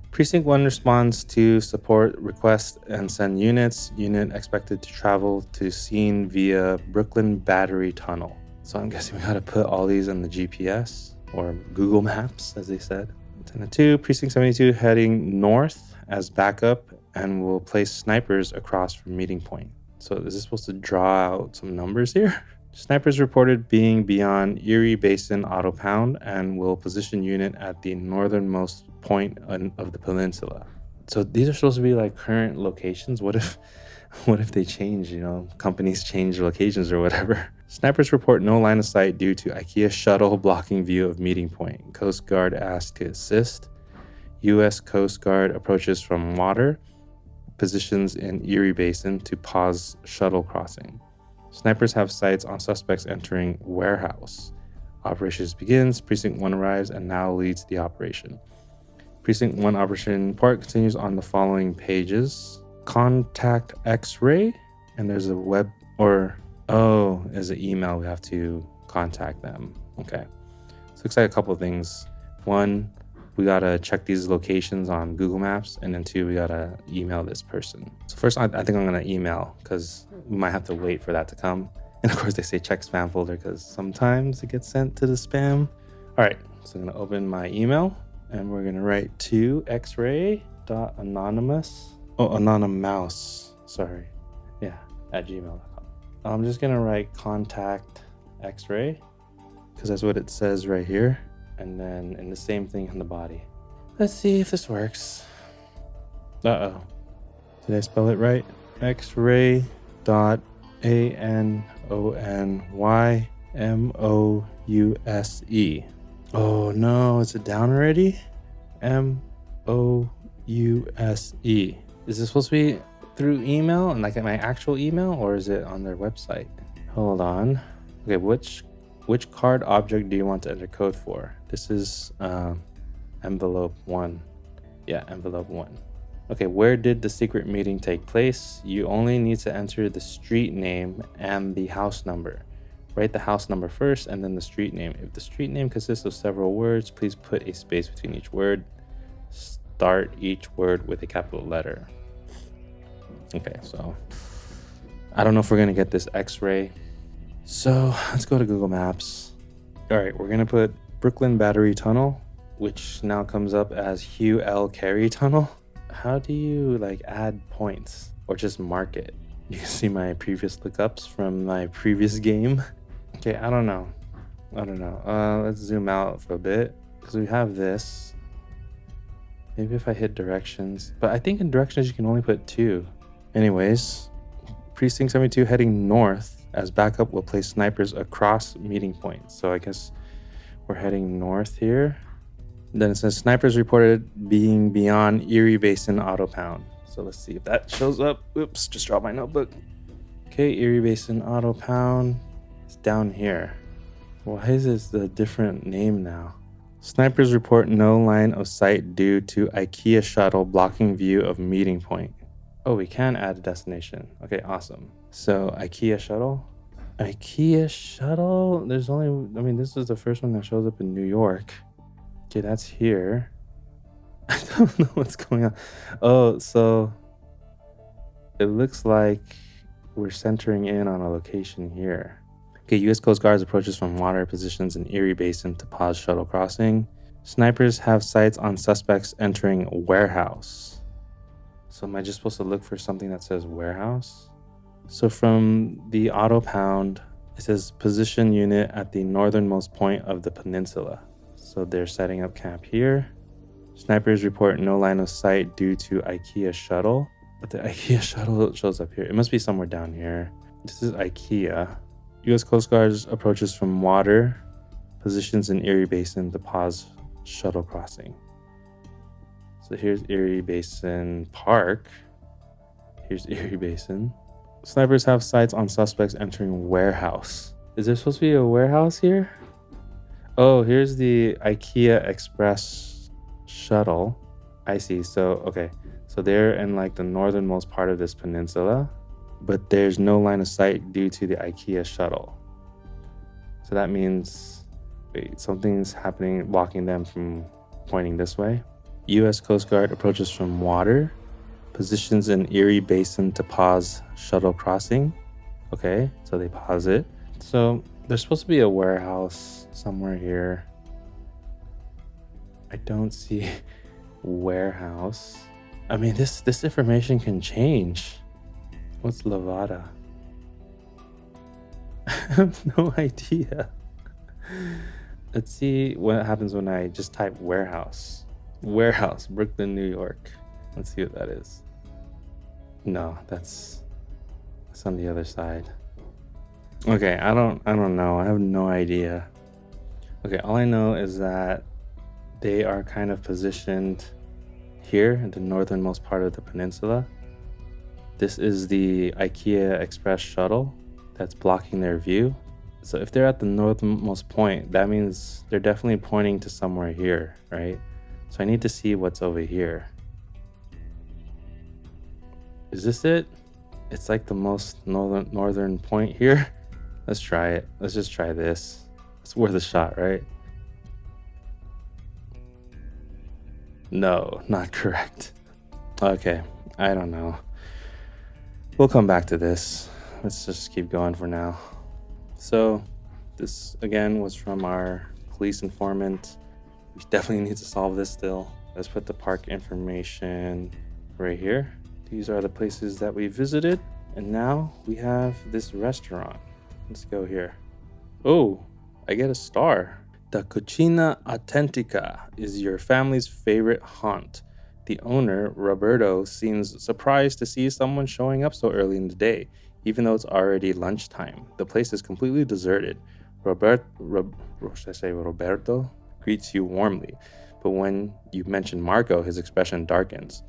Precinct 1 responds to support request and send units. Unit expected to travel to scene via Brooklyn Battery Tunnel. So I'm guessing we gotta put all these in the GPS or Google Maps, as they said. 10-2, Precinct 72 heading north as backup and will place snipers across from meeting point. So is this supposed to draw out some numbers here? Snipers reported being beyond Erie Basin Auto Pound and will position unit at the northernmost point of the peninsula. So these are supposed to be like current locations. What if they change, companies change locations or whatever? Snipers report no line of sight due to IKEA shuttle blocking view of meeting point. Coast Guard asked to assist. U.S. Coast Guard approaches from water, positions in Erie Basin to pause shuttle crossing. Snipers have sights on suspects entering warehouse. Operations begins. Precinct 1 arrives and now leads the operation. Precinct 1 operation part continues on the following pages. Contact X-ray, and there's a web there's an email. We have to contact them. Okay. So looks like a couple of things. 1, we gotta check these locations on Google Maps, and then 2, we gotta email this person. So first, I think I'm gonna email because we might have to wait for that to come. And of course, they say check spam folder because sometimes it gets sent to the spam. All right, so I'm gonna open my email and we're gonna write to xray.anonymous. Anonymous. Sorry. Yeah, at gmail.com. I'm just gonna write contact X-ray because that's what it says right here. And then in the same thing on the body. Let's see if this works. Uh-oh. Did I spell it right? X-ray.anonymouse. Oh no, is it down already? Mouse. Is this supposed to be through email and like my actual email, or is it on their website? Hold on. Okay, which card object do you want to enter code for? This is envelope 1. Yeah, envelope 1. Okay, where did the secret meeting take place? You only need to enter the street name and the house number. Write the house number first and then the street name. If the street name consists of several words, please put a space between each word. Start each word with a capital letter. Okay, so I don't know if we're gonna get this X-ray. So let's go to Google Maps. All right, we're gonna put Brooklyn Battery Tunnel, which now comes up as Hugh L. Carey Tunnel. How do you add points or just mark it? You can see my previous lookups from my previous game. Okay, I don't know. Let's zoom out for a bit because we have this. Maybe if I hit directions, but I think in directions you can only put 2. Anyways, Precinct 72 heading north as backup will place snipers across meeting points. So I guess we're heading north here. Then it says snipers reported being beyond Erie Basin Auto Pound. So let's see if that shows up. Oops, just dropped my notebook. Okay, Erie Basin Auto Pound. It's down here. Why is this a different name now? Snipers report no line of sight due to IKEA shuttle blocking view of meeting point. Oh, we can add a destination. Okay, awesome. So IKEA shuttle. IKEA shuttle. There's only, I mean, this is the first one that shows up in New York. Okay, that's here. I don't know what's going on. Oh, so it looks like we're centering in on a location here. Okay, U.S. Coast Guard approaches from water, positions in Erie Basin to pause shuttle crossing. Snipers have sights on suspects entering warehouse. So am I just supposed to look for something that says warehouse? So from the auto pound, it says position unit at the northernmost point of the peninsula. So they're setting up camp here. Snipers report no line of sight due to IKEA shuttle. But the IKEA shuttle shows up here. It must be somewhere down here. This is IKEA. U.S. Coast Guard approaches from water, positions in Erie Basin to pause shuttle crossing. So here's Erie Basin Park. Here's Erie Basin. Snipers have sights on suspects entering warehouse. Is there supposed to be a warehouse here? Oh, here's the IKEA Express shuttle. I see. So, okay. So they're in like the northernmost part of this peninsula, but there's no line of sight due to the IKEA shuttle. So that means, wait, something's happening, blocking them from pointing this way. U.S. Coast Guard approaches from water, positions in Erie Basin to pause shuttle crossing. Okay, so they pause it. So there's supposed to be a warehouse somewhere here. I don't see warehouse. I mean, this information can change. What's Lavada? I have no idea. Let's see what happens when I just type warehouse. Warehouse, Brooklyn, New York. Let's see what that is. No, that's on the other side. Okay, I don't know. I have no idea. Okay, all I know is that they are kind of positioned here in the northernmost part of the peninsula. This is the IKEA Express shuttle that's blocking their view. So if they're at the northernmost point, that means they're definitely pointing to somewhere here, right? So I need to see what's over here. Is this it? It's like the most northern point here. Let's try it. Let's just try this. It's worth a shot, right? No, not correct. Okay, I don't know. We'll come back to this. Let's just keep going for now. So this again was from our police informant. We definitely need to solve this still. Let's put the park information right here. These are the places that we visited. And now we have this restaurant. Let's go here. Oh, I get a star. The Cucina Autentica is your family's favorite haunt. The owner, Roberto, seems surprised to see someone showing up so early in the day, even though it's already lunchtime. The place is completely deserted. Roberto greets you warmly, but when you mention Marco, his expression darkens.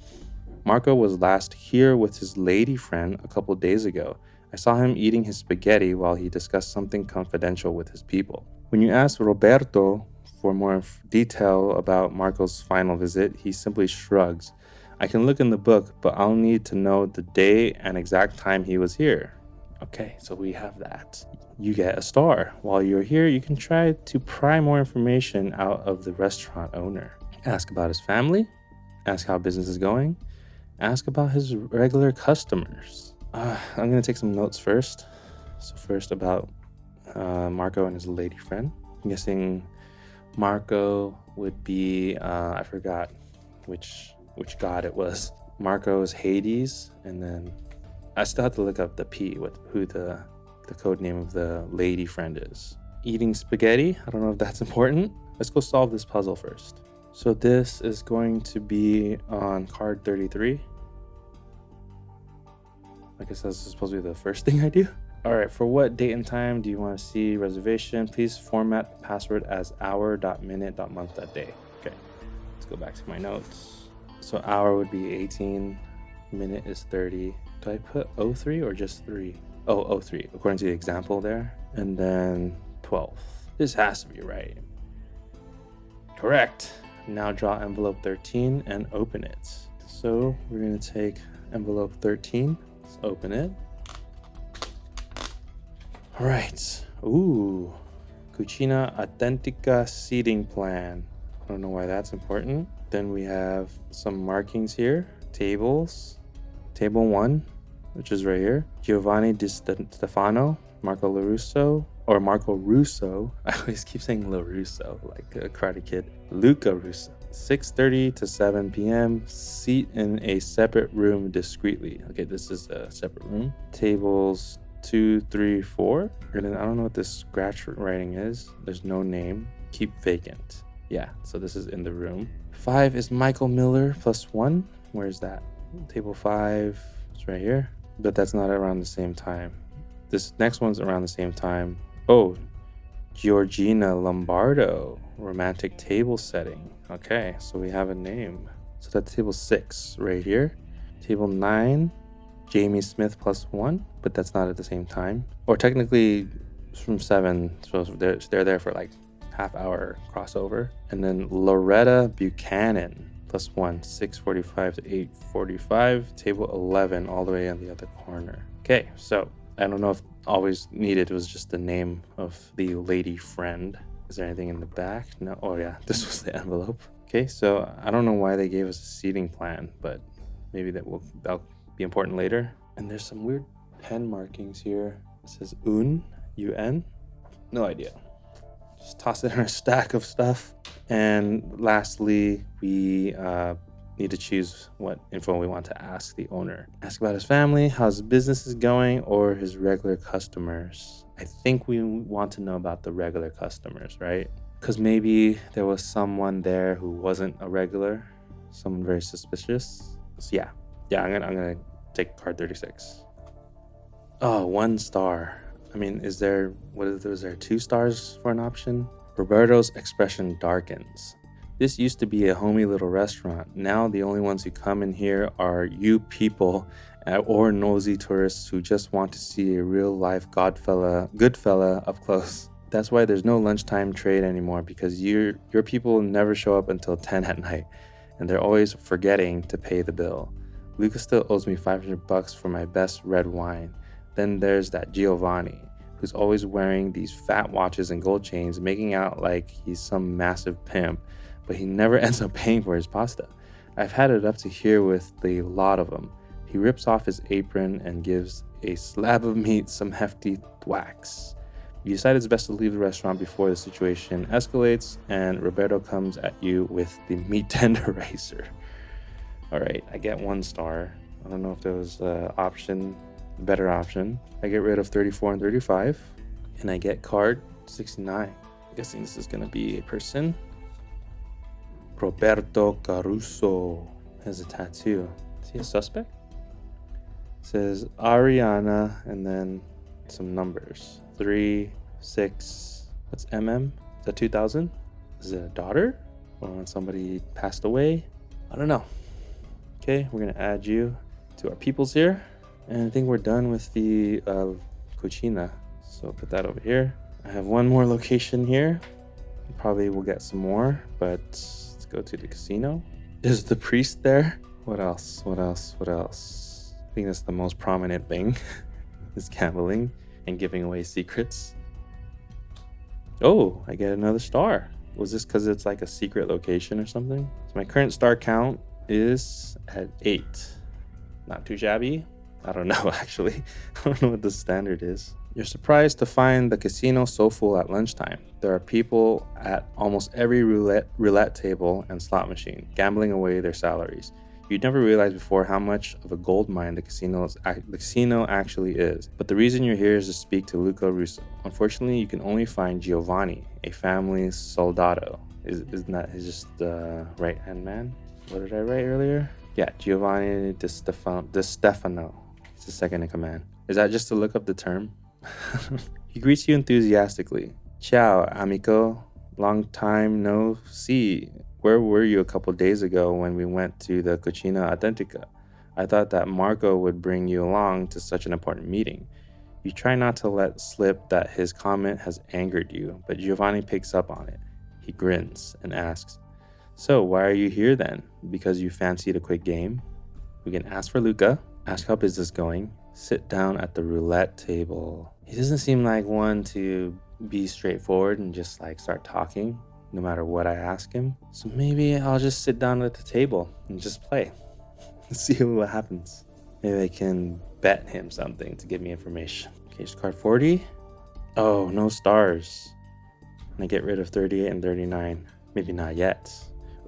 Marco was last here with his lady friend a couple days ago. I saw him eating his spaghetti while he discussed something confidential with his people. When you ask Roberto for more detail about Marco's final visit, he simply shrugs. I can look in the book, but I'll need to know the day and exact time he was here. Okay, so we have that. You get a star. While you're here, you can try to pry more information out of the restaurant owner. Ask about his family. Ask how business is going. Ask about his regular customers. I'm going to take some notes first. So first about Marco and his lady friend. I'm guessing Marco would be, I forgot which god it was. Marco is Hades, and then I still have to look up the P with who the code name of the lady friend is. Eating spaghetti, I don't know if that's important. Let's go solve this puzzle first. So this is going to be on card 33. I guess that's supposed to be the first thing I do. All right, for what date and time do you want to see reservation? Please format the password as hour.minute.month.day. Okay, let's go back to my notes. So hour would be 18, minute is 30. Do I put 03 or just 3? Oh, 03, according to the example there. And then 12. This has to be right. Correct. Now draw envelope 13 and open it. So we're going to take Envelope 13. Let's open it. All right. Ooh. Cucina Autentica seating plan. I don't know why that's important. Then we have some markings here. Tables. Table 1, which is right here. Giovanni Di Stefano, Marco LaRusso, or Marco Russo. I always keep saying LaRusso, like a Karate Kid. Luca Russo. 6:30 to 7 p.m. Seat in a separate room discreetly. Okay, this is a separate room. Tables 2, 3, 4. I don't know what this scratch writing is. There's no name. Keep vacant. Yeah, so this is in the room. 5 is Michael Miller +1. Where's that? Table 5 is right here, but that's not around the same time. This next one's around the same time. Oh, Georgina Lombardo, romantic table setting. Okay, so we have a name. So that's table 6 right here. Table 9, Jamie Smith +1, but that's not at the same time. Or technically it's from 7, so they're there for like half hour crossover. And then Loretta Buchanan +1, 6:45 to 8:45. Table 11 all the way on the other corner. Okay, so I don't know if always needed was just the name of the lady friend. Is there anything in the back? No. Oh yeah, this was the envelope. Okay, so I don't know why they gave us a seating plan, but maybe that'll be important later. And there's some weird pen markings here. It says UN. No idea. Just toss it in our stack of stuff. And lastly, we need to choose what info we want to ask the owner. Ask about his family, how his business is going, or his regular customers. I think we want to know about the regular customers, right? Because maybe there was someone there who wasn't a regular, someone very suspicious. So yeah, I'm gonna take card 36. Oh, 1 star. I mean, is there 2 stars for an option? Roberto's expression darkens. This used to be a homey little restaurant. Now the only ones who come in here are you people or nosy tourists who just want to see a real life good fella up close. That's why there's no lunchtime trade anymore, because your people never show up until 10 at night, and they're always forgetting to pay the bill. Lucas still owes me $500 for my best red wine. Then there's that Giovanni, who's always wearing these fat watches and gold chains, making out like he's some massive pimp, but he never ends up paying for his pasta. I've had it up to here with the lot of them. He rips off his apron and gives a slab of meat some hefty thwacks. You decide it's best to leave the restaurant before the situation escalates, and Roberto comes at you with the meat tenderizer. All right, I get 1 star. I don't know if there was a better option. I get rid of 34 and 35, and I get card 69. I'm guessing this is gonna be a person. Roberto Caruso has a tattoo. Is he a suspect? It says Ariana and then some numbers. 3, 6. What's MM? Is that 2000? Is it a daughter? Or when somebody passed away? I don't know. Okay, we're gonna add you to our peoples here. And I think we're done with the cucina. So put that over here. I have 1 more location here. Probably will get some more, but let's go to the casino. Is the priest there? What else? I think that's the most prominent thing is gambling and giving away secrets. Oh, I get another star. Was this because it's like a secret location or something? So my current star count is at 8. Not too shabby. I don't know, actually. I don't know what the standard is. You're surprised to find the casino so full at lunchtime. There are people at almost every roulette table and slot machine, gambling away their salaries. You'd never realized before how much of a gold mine the casino actually is. But the reason you're here is to speak to Luca Russo. Unfortunately, you can only find Giovanni, a family soldado. Isn't that just the right-hand man? What did I write earlier? Yeah, Giovanni Di Stefano. He's the second in command. Is that just to look up the term? He greets you enthusiastically. Ciao, amico. Long time no see. Where were you a couple days ago when we went to the Cucina Autentica? I thought that Marco would bring you along to such an important meeting. You try not to let slip that his comment has angered you, but Giovanni picks up on it. He grins and asks, "So, why are you here then? Because you fancied a quick game?" We can ask for Luca, ask how business is going, sit down at the roulette table. He doesn't seem like one to be straightforward and just like start talking no matter what I ask him. So maybe I'll just sit down at the table and just play. See what happens. Maybe I can bet him something to give me information. Case card 40. Oh, no stars. And I get rid of 38 and 39. Maybe not yet.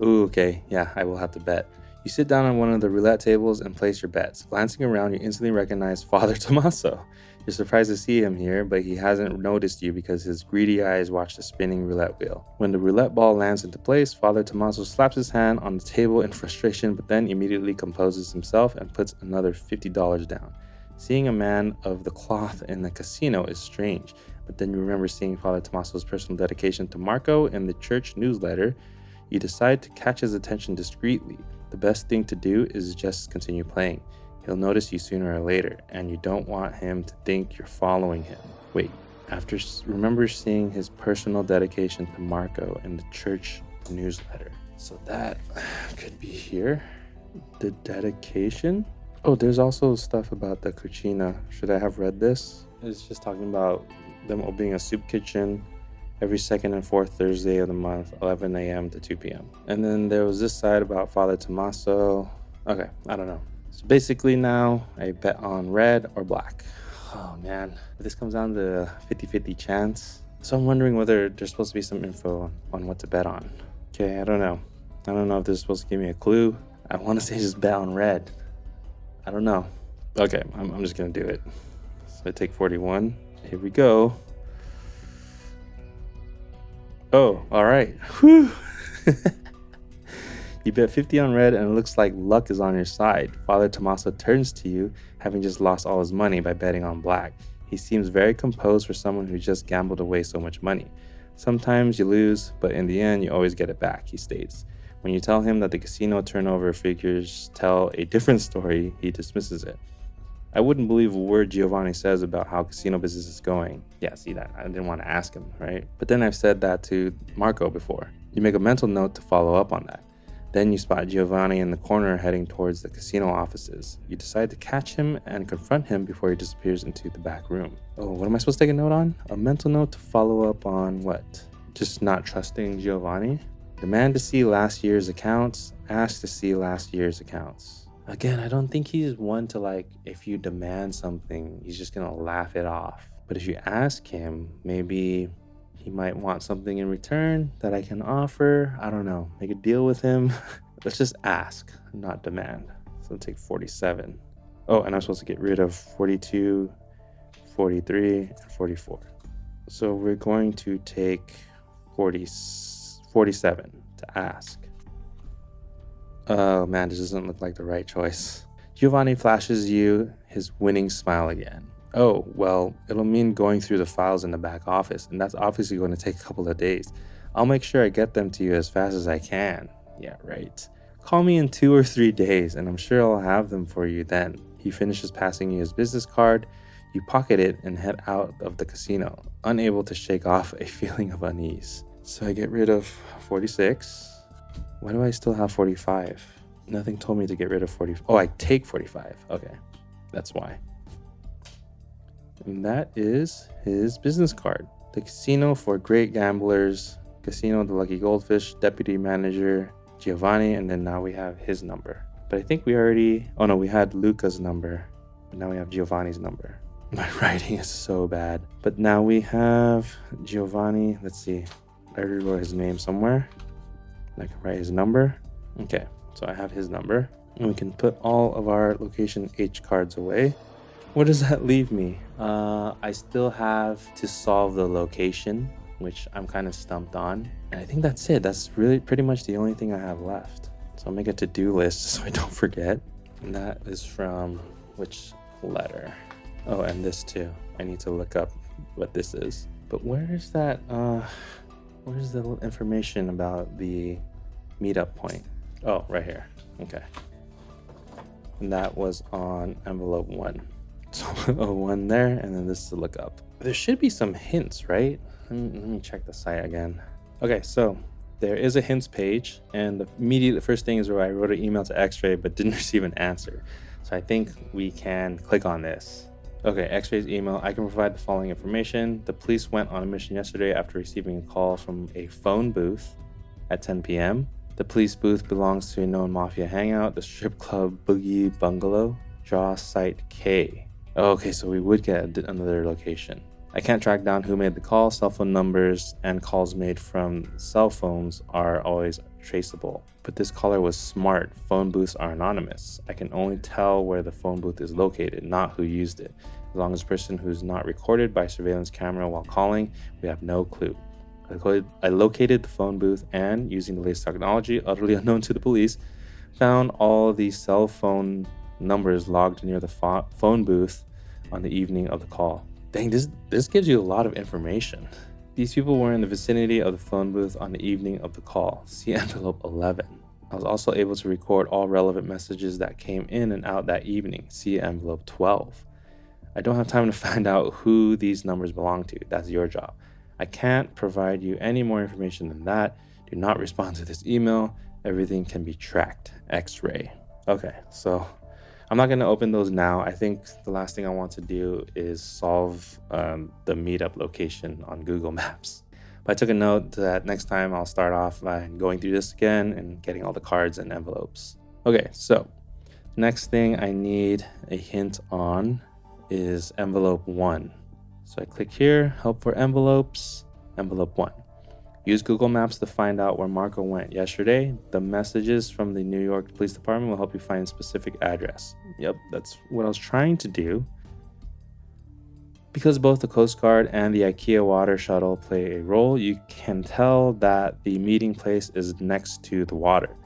Ooh, okay. Yeah, I will have to bet. You sit down on one of the roulette tables and place your bets. Glancing around, you instantly recognize Father Tommaso. You're surprised to see him here, but he hasn't noticed you because his greedy eyes watch the spinning roulette wheel. When the roulette ball lands into place, Father Tommaso slaps his hand on the table in frustration, but then immediately composes himself and puts another $50 down. Seeing a man of the cloth in the casino is strange, but then you remember seeing Father Tommaso's personal dedication to Marco in the church newsletter. You decide to catch his attention discreetly. The best thing to do is just continue playing. He'll notice you sooner or later, and you don't want him to think you're following him. Wait, remember seeing his personal dedication to Marco in the church newsletter. So that could be here. The dedication? Oh, there's also stuff about the cucina. Should I have read this? It's just talking about them opening a soup kitchen every second and fourth Thursday of the month, 11 a.m. to 2 p.m. And then there was this side about Father Tommaso. Okay, I don't know. So basically now I bet on red or black. Oh man, if this comes down to a 50-50 chance. So I'm wondering whether there's supposed to be some info on what to bet on. Okay, I don't know. I don't know if this is supposed to give me a clue. I want to say just bet on red. I don't know. Okay, I'm just gonna do it. So I take 41. Here we go. Oh, all right. Whew. You bet 50 on red and it looks like luck is on your side. Father Tommaso turns to you, having just lost all his money by betting on black. He seems very composed for someone who just gambled away so much money. Sometimes you lose, but in the end, you always get it back, he states. When you tell him that the casino turnover figures tell a different story, he dismisses it. I wouldn't believe a word Giovanni says about how casino business is going. Yeah, see that? I didn't want to ask him, right? But then I've said that to Marco before. You make a mental note to follow up on that. Then you spot Giovanni in the corner heading towards the casino offices. You decide to catch him and confront him before he disappears into the back room. Oh, what am I supposed to take a note on? A mental note to follow up on what? Just not trusting Giovanni? Demand to see last year's accounts. Ask to see last year's accounts. Again, I don't think he's one to like, if you demand something, he's just gonna laugh it off. But if you ask him, maybe he might want something in return that I can offer. I don't know, make a deal with him. Let's just ask, not demand. So let's take 47. Oh, and I'm supposed to get rid of 42, 43, and 44. So we're going to take 47 to ask. Oh man, this doesn't look like the right choice. Giovanni flashes you his winning smile again. Oh, well, it'll mean going through the files in the back office, and that's obviously going to take a couple of days. I'll make sure I get them to you as fast as I can. Yeah, right. Call me in 2 or 3 days, and I'm sure I'll have them for you then. He finishes passing you his business card. You pocket it and head out of the casino, unable to shake off a feeling of unease. So I get rid of 46. Why do I still have 45? Nothing told me to get rid of 40. Oh, I take 45. Okay, that's why. And that is his business card. The casino for great gamblers, Casino the Lucky Goldfish, deputy manager, Giovanni, and then now we have his number. But I think we already, oh no, we had Luca's number, but now we have Giovanni's number. My writing is so bad. But now we have Giovanni, let's see, I already wrote his name somewhere. I can write his number. Okay, so I have his number. And we can put all of our location H cards away. What does that leave me? I still have to solve the location, which I'm kind of stumped on. And I think that's it. That's really pretty much the only thing I have left. So I'll make a to-do list so I don't forget. And that is from which letter? Oh, and this too. I need to look up what this is. But where is that? Where's the information about the meetup point? Oh, right here. Okay. And that was on envelope 1. So a 1 there, and then this to look up. There should be some hints, right? Let me check the site again. Okay, so There is a hints page, and the first thing is where I wrote an email to X-Ray but didn't receive an answer. So I think we can click on this. Okay, X-Ray's email. I can provide the following information. The police went on a mission yesterday after receiving a call from a phone booth at 10 p.m. The police booth belongs to a known mafia hangout, the strip club Boogie Bungalow, Draw Site K. Okay, so we would get another location. I can't track down who made the call. Cell phone numbers and calls made from cell phones are always traceable. But this caller was smart. Phone booths are anonymous. I can only tell where the phone booth is located, not who used it. As long as a person who's not recorded by surveillance camera while calling, we have no clue. I located the phone booth and, using the latest technology, utterly unknown to the police, found all the cell phone numbers logged near the phone booth on the evening of the call. Dang, this gives you a lot of information. These people were in the vicinity of the phone booth on the evening of the call. See envelope 11. I was also able to record all relevant messages that came in and out that evening. See envelope 12. I don't have time to find out who these numbers belong to. That's your job. I can't provide you any more information than that. Do not respond to this email. Everything can be tracked. X-Ray. Okay, so I'm not going to open those now. I think the last thing I want to do is solve the meetup location on Google Maps. But I took a note that next time I'll start off by going through this again and getting all the cards and envelopes. Okay, so next thing I need a hint on is envelope 1. So I click here, help for envelopes, envelope 1. Use Google Maps to find out where Marco went yesterday. The messages from the New York Police Department will help you find a specific address. Yep, that's what I was trying to do. Because both the Coast Guard and the IKEA water shuttle play a role, you can tell that the meeting place is next to the water.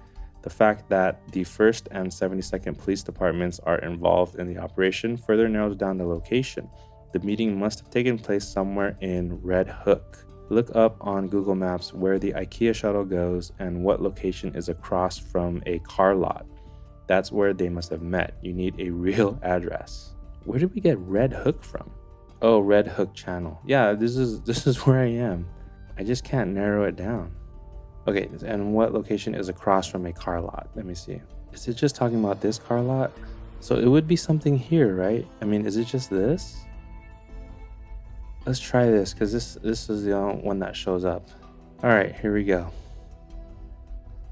The fact that the 1st and 72nd Police Departments are involved in the operation further narrows down the location. The meeting must have taken place somewhere in Red Hook. Look up on Google Maps where the IKEA shuttle goes and what location is across from a car lot. That's where they must have met. You need a real address. Where did we get Red Hook from? Oh, Red Hook Channel. Yeah, this is where I am. I just can't narrow it down. Okay, and what location is across from a car lot? Let me see. Is it just talking about this car lot? So it would be something here, right? I mean, is it just this? Let's try this, because this is the only one that shows up. All right, here we go.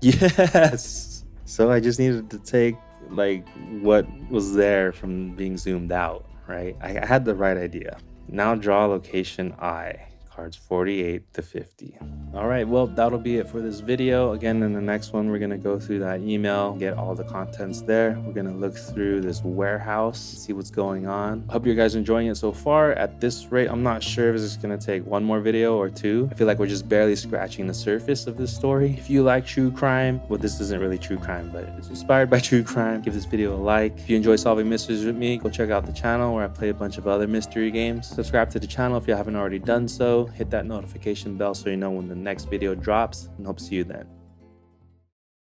Yes! So I just needed to take like what was there from being zoomed out, right? I had the right idea. Now draw location I. Cards 48 to 50. All right, well, that'll be it for this video. Again, in the next one, we're gonna go through that email, get all the contents there. We're gonna look through this warehouse, see what's going on. Hope you guys are enjoying it so far. At this rate, I'm not sure if it's gonna take one more video or two. I feel like we're just barely scratching the surface of this story. If you like true crime, well, this isn't really true crime, but it's inspired by true crime, give this video a like. If you enjoy solving mysteries with me, go check out the channel where I play a bunch of other mystery games. Subscribe to the channel if you haven't already done so. Hit that notification bell so you know when the next video drops, and hope to see you then.